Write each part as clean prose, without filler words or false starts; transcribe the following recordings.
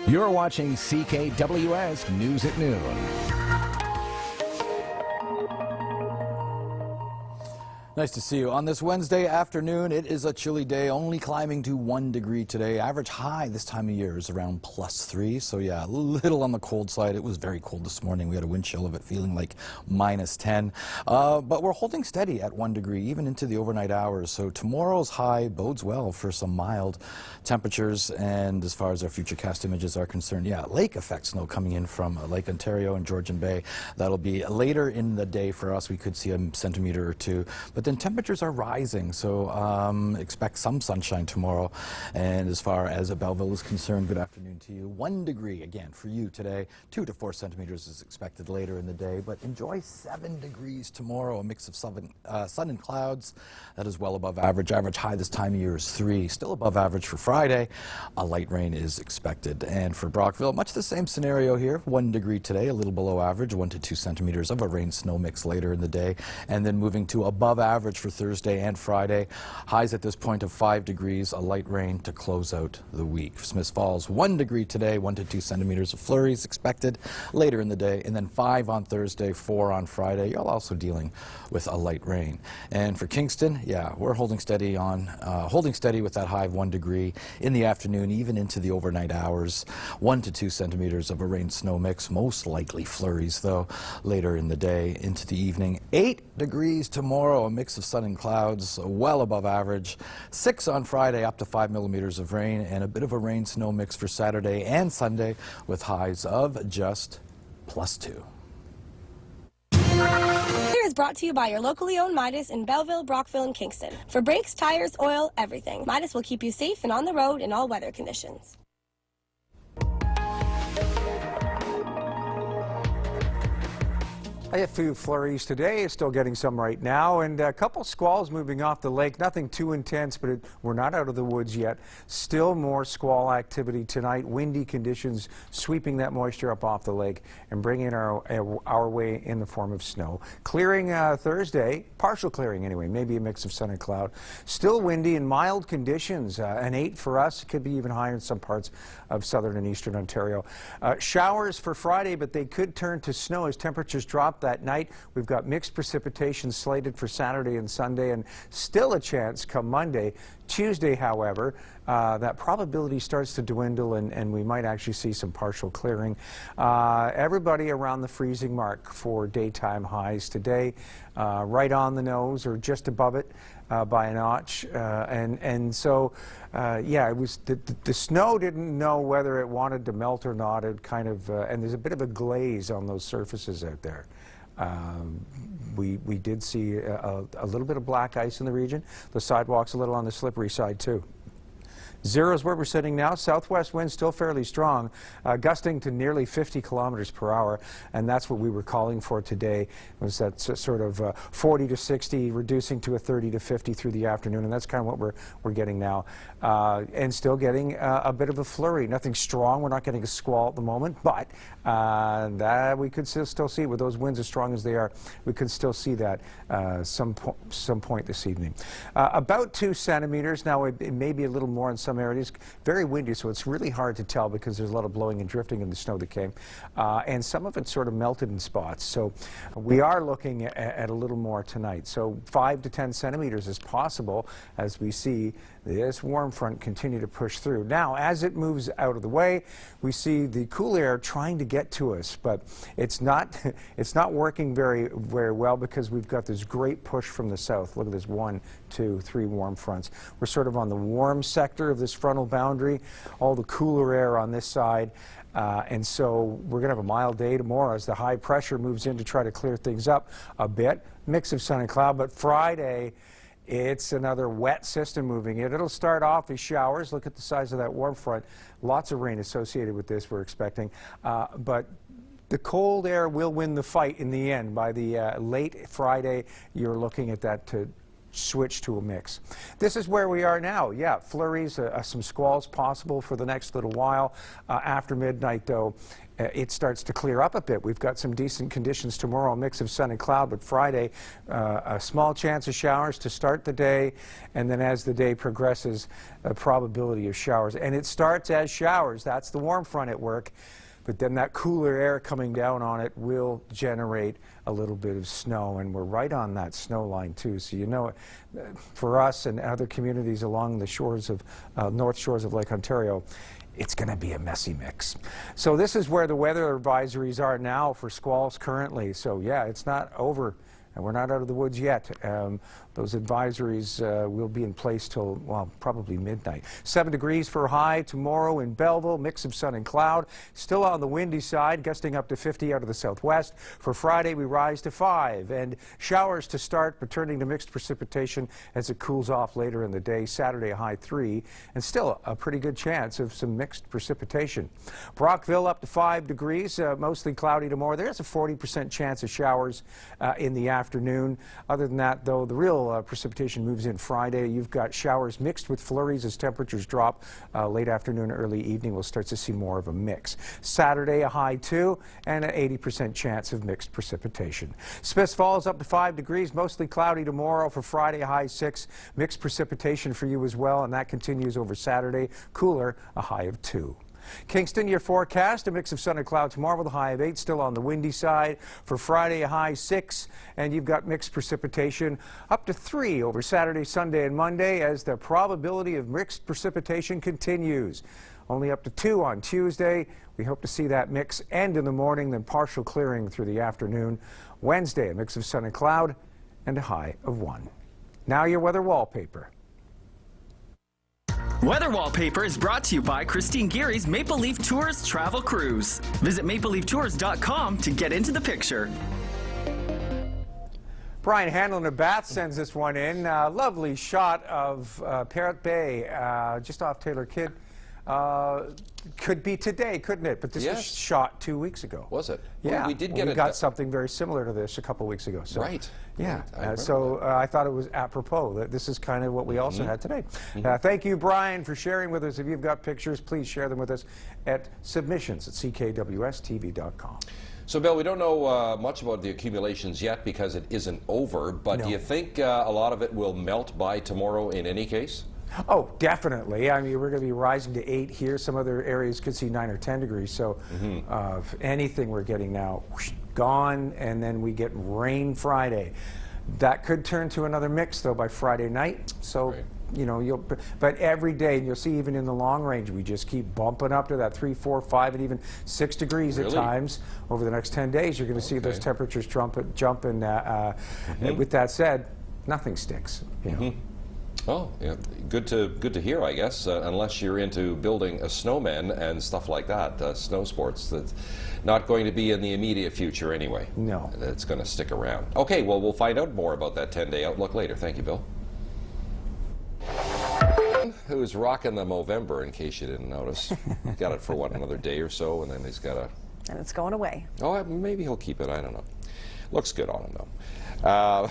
You're watching CKWS News at Noon. Nice to see you. On this Wednesday afternoon, it is a chilly day, only climbing to 1 degree today. Average high this time of year is around +3, so yeah, a little on the cold side. It was very cold this morning. We had a wind chill of it feeling like -10. But we're holding steady at 1 degree, even into the overnight hours. So tomorrow's high bodes well for some mild temperatures. And as far as our futurecast images are concerned, yeah, lake effect snow coming in from Lake Ontario and Georgian Bay. That'll be later in the day for us. We could see a centimeter or two. But then temperatures are rising, so expect some sunshine tomorrow. And as far as Belleville is concerned, good afternoon to you. 1 degree again for you today. 2 to 4 centimeters is expected later in the day, but enjoy 7 degrees tomorrow. A mix of sun and clouds. That is well above average. Average high this time of year is 3. Still above average for Friday. A light rain is expected. And for Brockville, much the same scenario here. 1 degree today, a little below average. 1 to 2 centimeters of a rain-snow mix later in the day. And then moving to above average for Thursday and Friday. Highs at this point of 5 degrees, a light rain to close out the week. Smiths Falls, 1 degree today, 1 to 2 centimeters of flurries expected later in the day, and then 5 on Thursday, 4 on Friday. You're also dealing with a light rain. And for Kingston, yeah, we're holding steady with that high of 1 degree in the afternoon, even into the overnight hours. 1 to 2 centimeters of a rain-snow mix, most likely flurries though, later in the day into the evening. 8 degrees tomorrow, a mix of sun and clouds, well above average. 6 on Friday, up to 5 millimeters of rain, and a bit of a rain-snow mix for Saturday and Sunday with highs of just +2. Weather is brought to you by your locally owned Midas in Belleville, Brockville, and Kingston. For brakes, tires, oil, everything. Midas will keep you safe and on the road in all weather conditions. A few flurries today, still getting some right now, and a couple squalls moving off the lake. Nothing too intense, but we're not out of the woods yet. Still more squall activity tonight. Windy conditions sweeping that moisture up off the lake and bringing it our way in the form of snow. Clearing Thursday, partial clearing anyway, maybe a mix of sun and cloud. Still windy and mild conditions. An 8 for us, could be even higher in some parts of southern and eastern Ontario. Showers for Friday, but they could turn to snow as temperatures drop that night. We've got mixed precipitation slated for Saturday and Sunday, and still a chance come Monday. Tuesday, however, that probability starts to dwindle, and we might actually see some partial clearing. Everybody around the freezing mark for daytime highs today, right on the nose or just above it by a notch. And so, yeah, it was the snow didn't know whether it wanted to melt or not. It kind of, and there's a bit of a glaze on those surfaces out there. We did see a little bit of black ice in the region. The sidewalks a little on the slippery side too. 0 is where we're sitting now. Southwest wind still fairly strong, gusting to nearly 50 kilometers per hour, and that's what we were calling for today. Was that sort of 40 to 60, reducing to a 30 to 50 through the afternoon, and that's kind of what we're getting now, and still getting a bit of a flurry. Nothing strong. We're not getting a squall at the moment, but that we could still see with those winds as strong as they are. We could still see that some point this evening. About 2 centimeters. Now it may be a little more in some areas. Very windy, so it's really hard to tell because there's a lot of blowing and drifting in the snow that came, and some of it sort of melted in spots. So we are looking at a little more tonight. So 5 to 10 centimeters is possible as we see this warm front continue to push through. Now, as it moves out of the way, we see the cool air trying to get to us, but it's not working very well because we've got this great push from the south. Look at this 1, 2, 3 warm fronts. We're sort of on the warm sector of this frontal boundary, all the cooler air on this side. And so we're going to have a mild day tomorrow as the high pressure moves in to try to clear things up a bit. Mix of sun and cloud, but Friday, it's another wet system moving in. It'll start off as showers. Look at the size of that warm front. Lots of rain associated with this, we're expecting. But the cold air will win the fight in the end. By the late Friday, you're looking at that to switch to a mix. This is where we are now. Yeah, flurries, some squalls possible for the next little while. After midnight, though, it starts to clear up a bit. We've got some decent conditions tomorrow, a mix of sun and cloud, but Friday, a small chance of showers to start the day, and then as the day progresses, a probability of showers. And it starts as showers. That's the warm front at work. But then that cooler air coming down on it will generate a little bit of snow, and we're right on that snow line too. So you know, for us and other communities along the shores of north shores of Lake Ontario, it's going to be a messy mix. So this is where the weather advisories are now for squalls currently. So yeah, it's not over. And we're not out of the woods yet. Those advisories will be in place till, well, probably midnight. 7 degrees for a high tomorrow in Belleville, mix of sun and cloud. Still on the windy side, gusting up to 50 out of the southwest. For Friday, we rise to 5. And showers to start, but turning to mixed precipitation as it cools off later in the day. Saturday, a high 3. And still a pretty good chance of some mixed precipitation. Brockville up to 5 degrees, mostly cloudy tomorrow. There's a 40% chance of showers in the afternoon. Other than that, though, the real precipitation moves in Friday. You've got showers mixed with flurries as temperatures drop. Late afternoon, early evening, we'll start to see more of a mix. Saturday, a high 2 and an 80% chance of mixed precipitation. Smiths Falls up to 5 degrees, mostly cloudy tomorrow. For Friday, a high 6. Mixed precipitation for you as well, and that continues over Saturday. Cooler, a high of 2. Kingston, your forecast, a mix of sun and cloud tomorrow with a high of 8, still on the windy side. For Friday, a high 6, and you've got mixed precipitation up to 3 over Saturday, Sunday, and Monday as the probability of mixed precipitation continues. Only up to 2 on Tuesday. We hope to see that mix end in the morning, then partial clearing through the afternoon. Wednesday, a mix of sun and cloud and a high of 1. Now your weather wallpaper. Weather Wallpaper is brought to you by Christine Geary's Maple Leaf Tours Travel Cruise. Visit mapleleaftours.com to get into the picture. Brian Hanlon of Bath sends this one in. Lovely shot of Parrot Bay, just off Taylor Kidd. Could be today, couldn't it? But this was shot 2 weeks ago. Was it? Yeah, well, we did get we got something very similar to this a couple weeks ago. So, right. Yeah. Right. I thought it was apropos that this is kind of what we also had today. Thank you, Brian, for sharing with us. If you've got pictures, please share them with us at submissions@ckwstv.com. So, Bill, we don't know much about the accumulations yet because it isn't over, but do you think a lot of it will melt by tomorrow in any case? Oh, definitely. I mean, we're going to be rising to 8 here. Some other areas could see 9 or 10 degrees. So anything we're getting now, whoosh, gone, and then we get rain Friday. That could turn to another mix, though, by Friday night. So, you know, but every day, and you'll see even in the long range, we just keep bumping up to that 3, 4, 5, and even 6 degrees at times. Over the next 10 days, you're going to see those temperatures jump. And with that said, nothing sticks, you know. Oh, yeah. Good to hear, I guess, unless you're into building a snowman and stuff like that, snow sports. That's not going to be in the immediate future anyway. No. It's going to stick around. Okay, well, we'll find out more about that 10-day outlook later. Thank you, Bill. Who's rocking the Movember, in case you didn't notice. Got it for, what, another day or so, and then he's got a... And it's going away. Oh, maybe he'll keep it. I don't know. Looks good on him, though.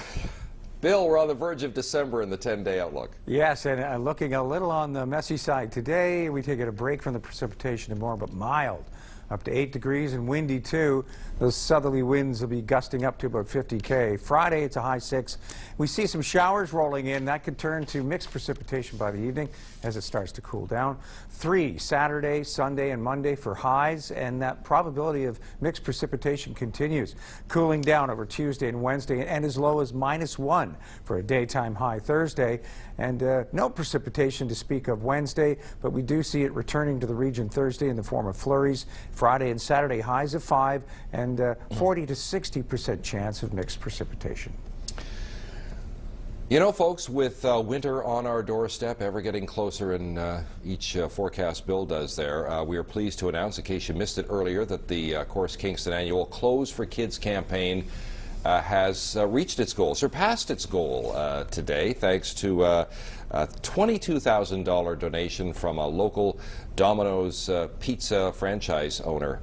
Bill, we're on the verge of December in the 10-day outlook. Yes, and looking a little on the messy side today. We take a break from the precipitation tomorrow, but mild. Up to 8 degrees and windy, too. Those southerly winds will be gusting up to about 50 km. Friday, it's a high 6. We see some showers rolling in. That could turn to mixed precipitation by the evening as it starts to cool down. 3 Saturday, Sunday, and Monday for highs, and that probability of mixed precipitation continues. Cooling down over Tuesday and Wednesday, and as low as -1 for a daytime high Thursday. And no precipitation to speak of Wednesday, but we do see it returning to the region Thursday in the form of flurries. Friday and Saturday, highs of 5, and 40 to 60% chance of mixed precipitation. You know, folks, with winter on our doorstep, ever getting closer, and each forecast Bill does there, we are pleased to announce, in case you missed it earlier, that the Course Kingston annual Clothes for Kids campaign has reached its goal, surpassed its goal today, thanks to a $22,000 donation from a local Domino's pizza franchise owner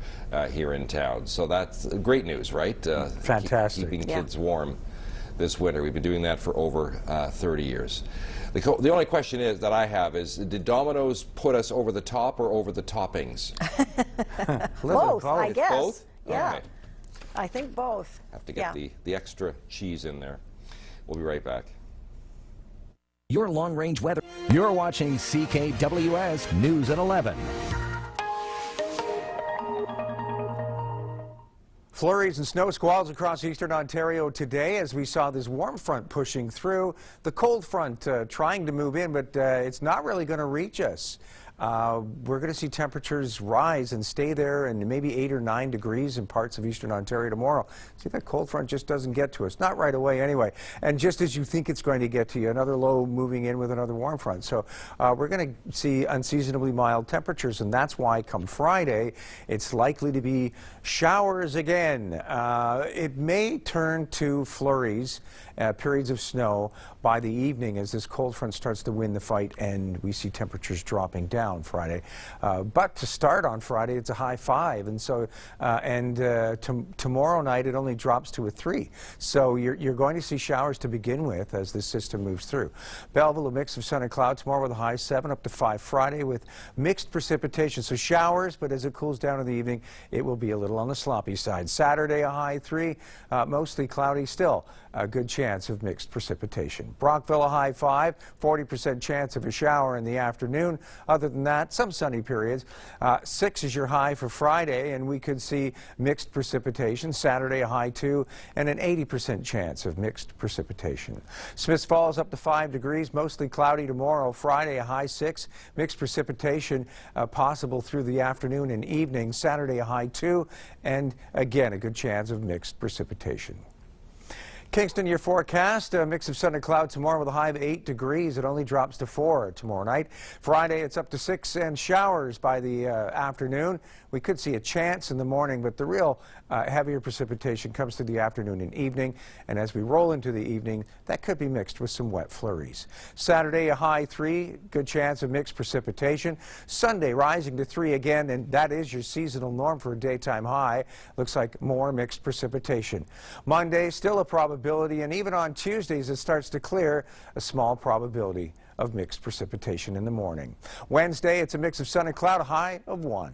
here in town. So that's great news, right? Fantastic. Keeping kids warm this winter. We've been doing that for over 30 years. The only question that I have is, did Domino's put us over the top or over the toppings? Both, I guess. Both? Yeah. Okay. I think both. Have to get the extra cheese in there. We'll be right back. Your long-range weather. You're watching CKWS News at 11. Flurries and snow squalls across eastern Ontario today as we saw this warm front pushing through. The cold front trying to move in, but it's not really going to reach us. We're going to see temperatures rise and stay there, and maybe 8 or 9 degrees in parts of eastern Ontario tomorrow. See, that cold front just doesn't get to us, not right away anyway. And just as you think it's going to get to you, another low moving in with another warm front. So we're going to see unseasonably mild temperatures, and that's why come Friday it's likely to be showers again. It may turn to flurries, periods of snow by the evening as this cold front starts to win the fight and we see temperatures dropping down Friday. But to start on Friday, it's a high 5, and so tomorrow night it only drops to a 3. So you're going to see showers to begin with as this system moves through. Belleville, a mix of sun and cloud tomorrow with a high 7 up to 5 Friday with mixed precipitation. So showers, but as it cools down in the evening, it will be a little on the sloppy side. Saturday, a high 3, mostly cloudy still. A good chance of mixed precipitation. Brockville, a high 5, 40% chance of a shower in the afternoon. Other than that, some sunny periods. 6 is your high for Friday, and we could see mixed precipitation. Saturday, a high 2, and an 80% chance of mixed precipitation. Smiths Falls up to 5 degrees, mostly cloudy tomorrow. Friday, a high 6, mixed precipitation possible through the afternoon and evening. Saturday, a high 2, and again, a good chance of mixed precipitation. Kingston, your forecast, a mix of sun and cloud tomorrow with a high of 8 degrees. It only drops to 4 tomorrow night. Friday, it's up to 6 and showers by the afternoon. We could see a chance in the morning, but the real heavier precipitation comes through the afternoon and evening. And as we roll into the evening, that could be mixed with some wet flurries. Saturday, a high 3, good chance of mixed precipitation. Sunday, rising to 3 again, and that is your seasonal norm for a daytime high. Looks like more mixed precipitation. Monday, still a probability, and even on Tuesdays, it starts to clear, a small probability of mixed precipitation in the morning. Wednesday, it's a mix of sun and cloud, a high of 1.